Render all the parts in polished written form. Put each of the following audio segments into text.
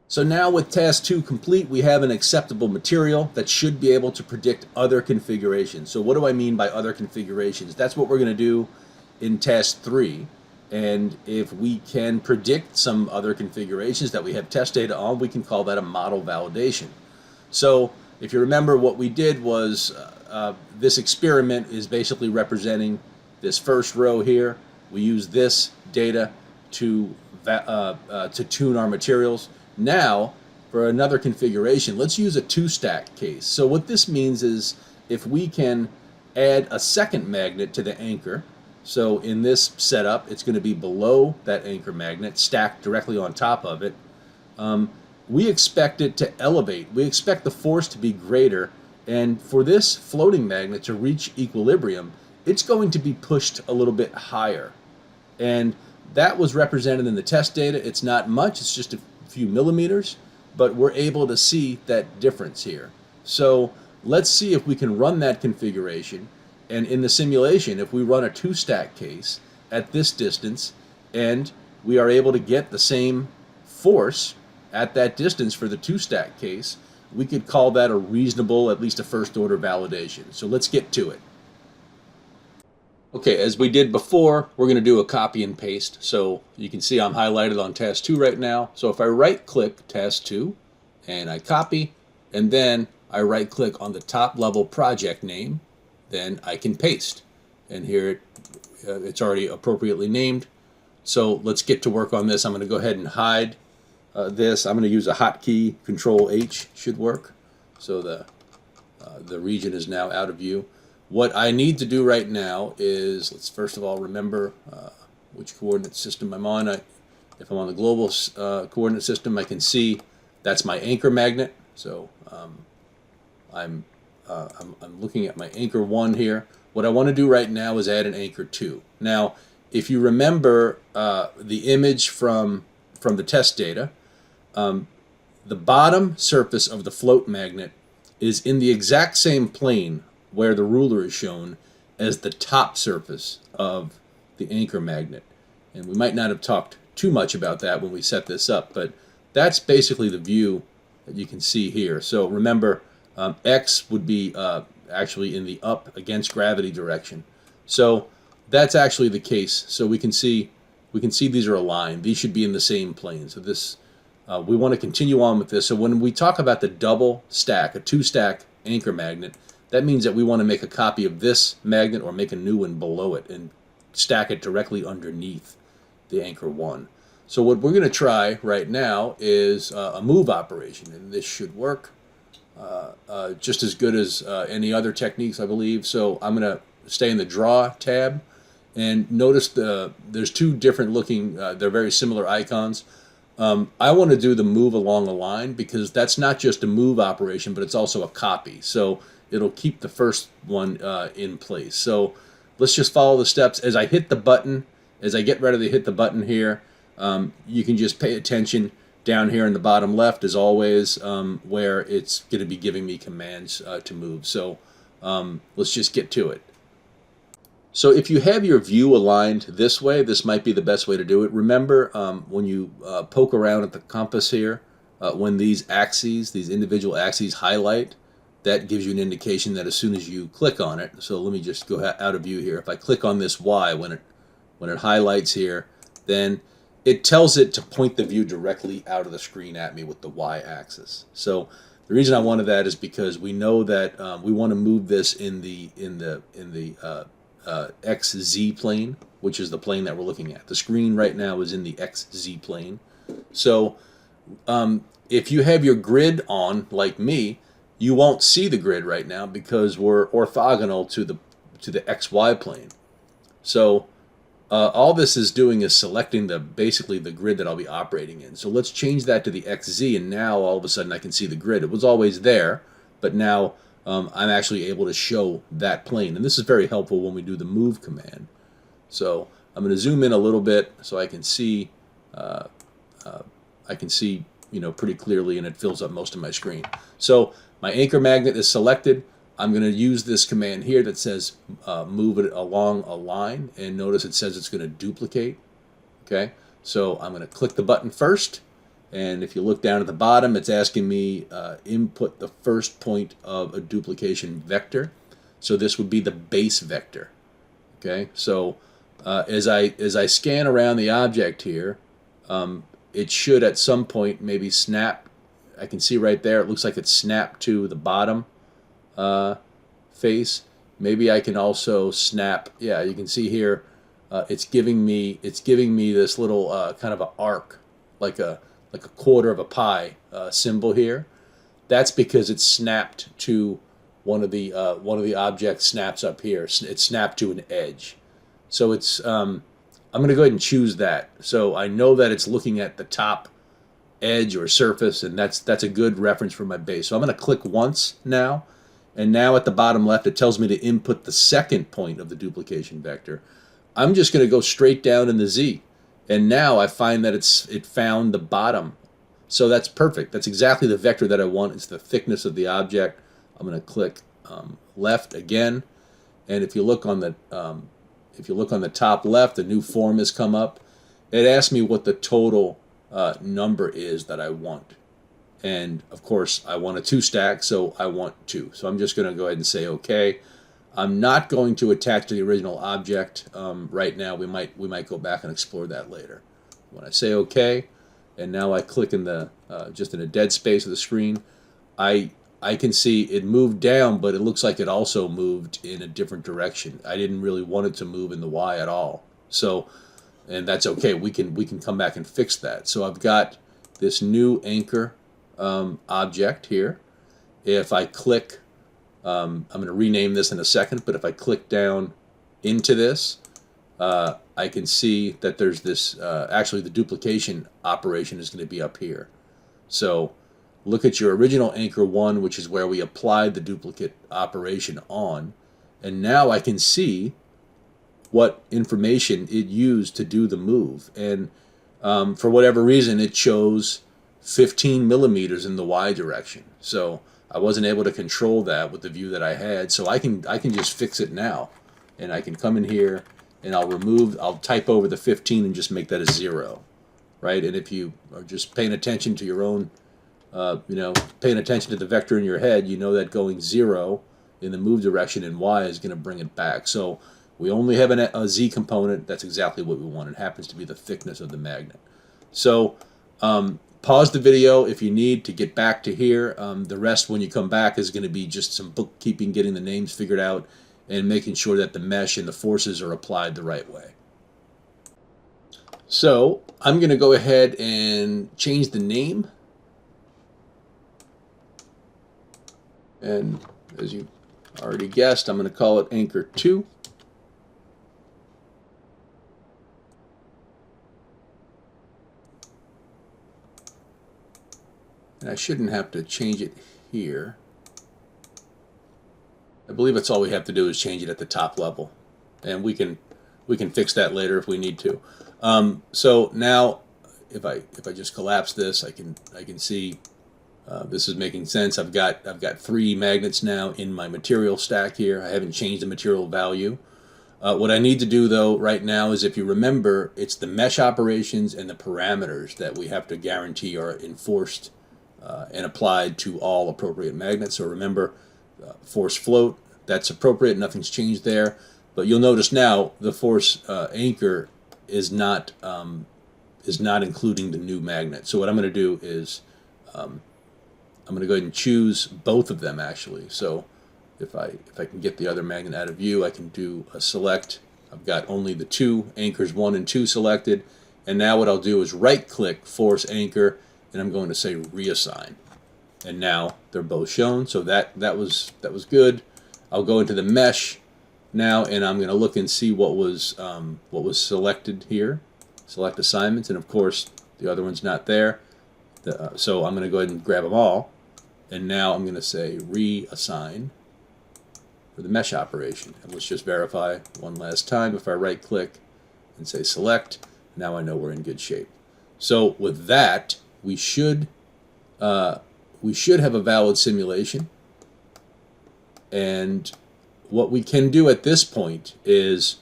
So now with task 2 complete, we have an acceptable material that should be able to predict other configurations. So what do I mean by other configurations? That's what we're going to do in task 3. And if we can predict some other configurations that we have test data on, we can call that a model validation. So if you remember, what we did was this experiment is basically representing this first row here. We use this data to tune our materials. Now, for another configuration, let's use a two-stack case. So what this means is if we can add a second magnet to the anchor, so in this setup, it's going to be below that anchor magnet, stacked directly on top of it. We expect it to elevate. We expect the force to be greater, and for this floating magnet to reach equilibrium, it's going to be pushed a little bit higher. And that was represented in the test data. It's not much, it's just a few millimeters, but we're able to see that difference here. So let's see if we can run that configuration. And in the simulation, if we run a two-stack case at this distance, and we are able to get the same force at that distance for the two-stack case, we could call that a reasonable, at least a first-order validation. So let's get to it. Okay, as we did before, we're going to do a copy and paste. So you can see I'm highlighted on task 2 right now. So if I right-click task 2 and I copy, and then I right-click on the top-level project name, then I can paste. And here it's already appropriately named. So let's get to work on this. I'm going to go ahead and hide this. I'm going to use a hotkey, Control H should work. So the region is now out of view. What I need to do right now is, let's first of all remember which coordinate system I'm on. If I'm on the global coordinate system, I can see that's my anchor magnet. So I'm looking at my anchor 1 here. What I want to do right now is add an anchor 2. Now, if you remember the image from the test data, the bottom surface of the float magnet is in the exact same plane where the ruler is shown as the top surface of the anchor magnet. And we might not have talked too much about that when we set this up, but that's basically the view that you can see here. So remember, X would be actually in the up against gravity direction. So that's actually the case. So we can see these are aligned. These should be in the same plane. So this we want to continue on with this. So when we talk about the double stack, a two-stack anchor magnet, that means that we want to make a copy of this magnet or make a new one below it and stack it directly underneath the anchor 1. So what we're going to try right now is a move operation, and this should work just as good as any other techniques, I believe. So I'm going to stay in the Draw tab, and notice there's two different looking, they're very similar icons. I want to do the move along a line because that's not just a move operation, but it's also a copy. So it'll keep the first one in place. So let's just follow the steps. As I hit the button, as I get ready to hit the button here, you can just pay attention down here in the bottom left, as always, where it's going to be giving me commands to move. So let's just get to it. So if you have your view aligned this way, this might be the best way to do it. Remember, when you poke around at the compass here, when these axes, these individual axes highlight, that gives you an indication that as soon as you click on it, so let me just go out of view here. If I click on this Y, when it highlights here, then it tells it to point the view directly out of the screen at me with the Y axis. So the reason I wanted that is because we know that we want to move this in the XZ plane, which is the plane that we're looking at. The screen right now is in the XZ plane. So if you have your grid on, like me, you won't see the grid right now because we're orthogonal to the XY plane. So all this is doing is selecting basically the grid that I'll be operating in. So let's change that to the XZ, and now all of a sudden I can see the grid. It was always there, but now I'm actually able to show that plane. And this is very helpful when we do the move command. So I'm going to zoom in a little bit so I can see pretty clearly, and it fills up most of my screen. So my anchor magnet is selected. I'm going to use this command here that says move it along a line, and notice it says it's going to duplicate. Okay, so I'm going to click the button first, And if you look down at the bottom, it's asking me input the first point of a duplication vector. So this would be the base vector. Okay, so as I scan around the object here, it should at some point maybe snap. I can see right there, it looks like it's snapped to the bottom face. Maybe I can also snap. Yeah, you can see here, it's giving me this little kind of an arc, like a quarter of a pie symbol here. That's because it's snapped to one of the objects. Snaps up here. It's snapped to an edge. So it's I'm going to go ahead and choose that. So I know that it's looking at the top edge or surface, and that's a good reference for my base. So I'm going to click once now, and now at the bottom left it tells me to input the second point of the duplication vector. I'm just going to go straight down in the Z, and now I find that it found the bottom. So that's perfect. That's exactly the vector that I want. It's the thickness of the object. I'm going to click left again, and if you look on the top left, a new form has come up. It asks me what the total number is that I want, and of course I want a 2 stack, so I want 2. So I'm just going to go ahead and say OK. I'm not going to attach to the original object right now. We might go back and explore that later. When I say OK, and now I click in the just in a dead space of the screen, I can see it moved down, but it looks like it also moved in a different direction. I didn't really want it to move in the Y at all. So, and that's okay. We can come back and fix that. So I've got this new anchor object here. If I click, I'm going to rename this in a second, but if I click down into this, I can see that there's this, actually the duplication operation is going to be up here. So look at your original anchor 1, which is where we applied the duplicate operation on, and now I can see what information it used to do the move. And for whatever reason, it chose 15 millimeters in the Y direction. So I wasn't able to control that with the view that I had. So I can just fix it now, and I can come in here and I'll type over the 15 and just make that a 0, right? And if you are just paying attention to your own paying attention to the vector in your head, you know that going 0 in the move direction in Y is going to bring it back. So we only have a Z component. That's exactly what we want. It happens to be the thickness of the magnet. So pause the video if you need to get back to here. The rest, when you come back, is going to be just some bookkeeping, getting the names figured out, and making sure that the mesh and the forces are applied the right way. So I'm going to go ahead and change the name. And as you already guessed, I'm going to call it Anchor 2. And I shouldn't have to change it here. I believe that's all we have to do is change it at the top level. And we can fix that later if we need to. So now if I just collapse this, I can see this is making sense. I've got 3 magnets now in my material stack here. I haven't changed the material value. What I need to do though right now is, if you remember, it's the mesh operations and the parameters that we have to guarantee are enforced and applied to all appropriate magnets. So remember, force float, that's appropriate. Nothing's changed there. But you'll notice now the force anchor is not including the new magnet. So what I'm going to do is I'm going to go ahead and choose both of them actually. So if I can get the other magnet out of view, I can do a select. I've got only the 2 anchors 1 and 2 selected, and now what I'll do is right click force anchor, and I'm going to say reassign, and now they're both shown. So that was good. I'll go into the mesh now, and I'm going to look and see what was selected here. Select assignments, and of course the other one's not there. So I'm going to go ahead and grab them all, and now I'm going to say reassign for the mesh operation. And let's just verify one last time. If I right click and say select, now I know we're in good shape. So with that, we should have a valid simulation. And what we can do at this point is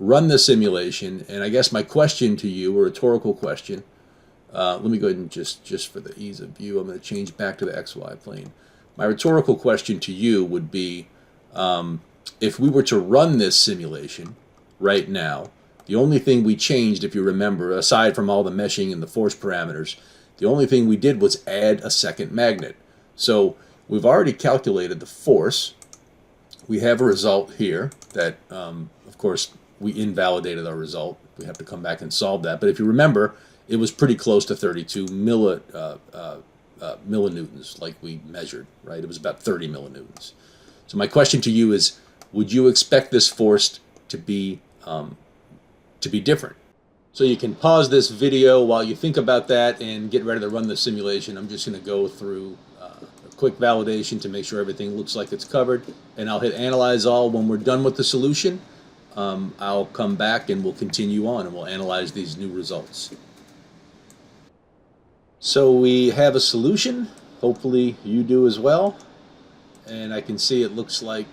run the simulation. And I guess my question to you, a rhetorical question, Let me go ahead and just for the ease of view, I'm going to change back to the XY plane. My rhetorical question to you would be, if we were to run this simulation right now, the only thing we changed, if you remember, aside from all the meshing and the force parameters, the only thing we did was add a second magnet. So we've already calculated the force. We have a result here that, of course, we invalidated our result. We have to come back and solve that. But if you remember, it was pretty close to 32 millinewtons, like we measured, right? It was about 30 millinewtons. So my question to you is, would you expect this force to be different? So you can pause this video while you think about that and get ready to run the simulation. I'm just going to go through a quick validation to make sure everything looks like it's covered, and I'll hit Analyze All. When we're done with the solution, I'll come back and we'll continue on and we'll analyze these new results. So we have a solution. Hopefully you do as well. And I can see it looks like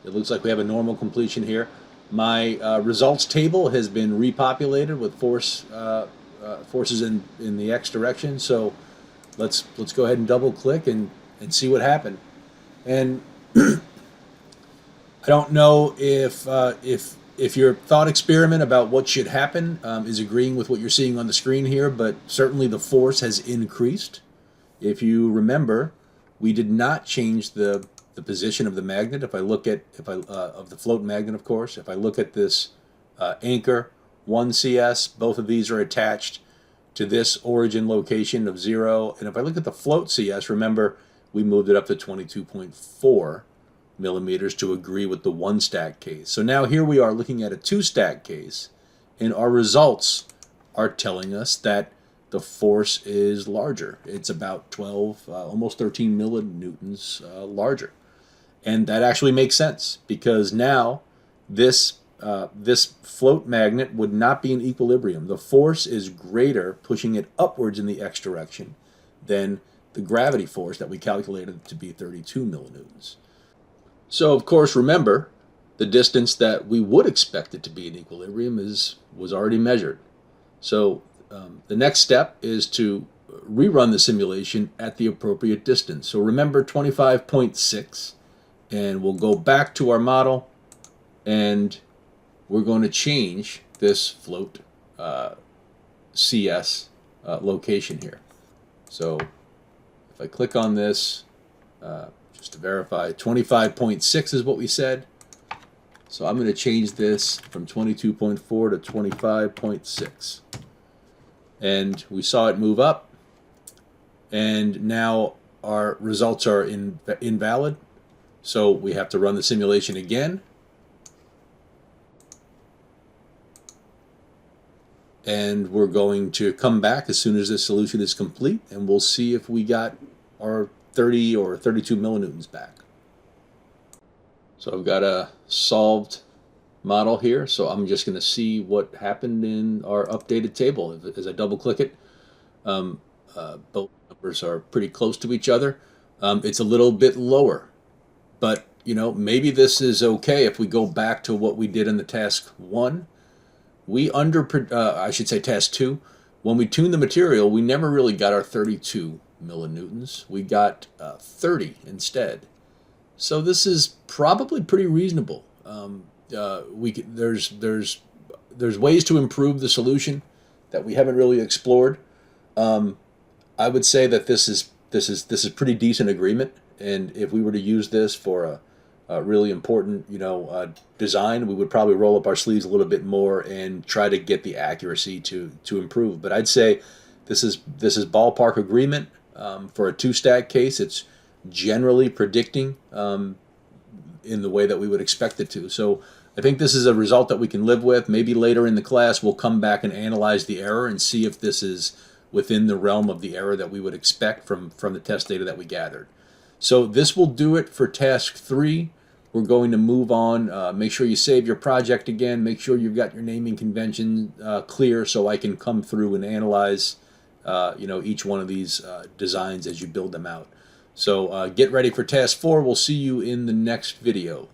we have a normal completion here. My results table has been repopulated with forces in the X direction. So let's go ahead and double click and see what happened. And I don't know if your thought experiment about what should happen is agreeing with what you're seeing on the screen here, but certainly the force has increased. If you remember, we did not change the position of the magnet. If I look at of the float magnet, of course, if I look at this anchor 1 CS, both of these are attached to this origin location of 0. And if I look at the float CS, remember we moved it up to 22.4 millimeters to agree with the 1 stack case. So now here we are looking at a 2 stack case, and our results are telling us that the force is larger. It's about 12, almost 13 millinewtons larger. And that actually makes sense, because now this float magnet would not be in equilibrium. The force is greater, pushing it upwards in the X direction, than the gravity force that we calculated to be 32 millinewtons. So, of course, remember, the distance that we would expect it to be in equilibrium was already measured. So the next step is to rerun the simulation at the appropriate distance. So remember 25.6, and we'll go back to our model, and we're going to change this float CS location here. So if I click on this, just to verify, 25.6 is what we said. So I'm going to change this from 22.4 to 25.6. And we saw it move up. And now our results are invalid. So we have to run the simulation again. And we're going to come back as soon as this solution is complete, and we'll see if we got our 30 or 32 millinewtons back. So I've got a solved model here, so I'm just going to see what happened in our updated table. As I double click it, both numbers are pretty close to each other. It's a little bit lower, but maybe this is okay. If we go back to what we did in the task 1, I should say task 2, when we tuned the material, we never really got our 32 millinewtons. We got 30 instead. So this is probably pretty reasonable. There's ways to improve the solution that we haven't really explored. I would say that this is pretty decent agreement, and if we were to use this for a really important design, we would probably roll up our sleeves a little bit more and try to get the accuracy to improve. But I'd say this is ballpark agreement for a 2-stack case. It's generally predicting in the way that we would expect it to. So I think this is a result that we can live with. Maybe later in the class we'll come back and analyze the error and see if this is within the realm of the error that we would expect from the test data that we gathered. So this will do it for task 3. We're going to move on. Make sure you save your project again. Make sure you've got your naming convention clear, so I can come through and analyze each one of these designs as you build them out. So get ready for task 4. We'll see you in the next video.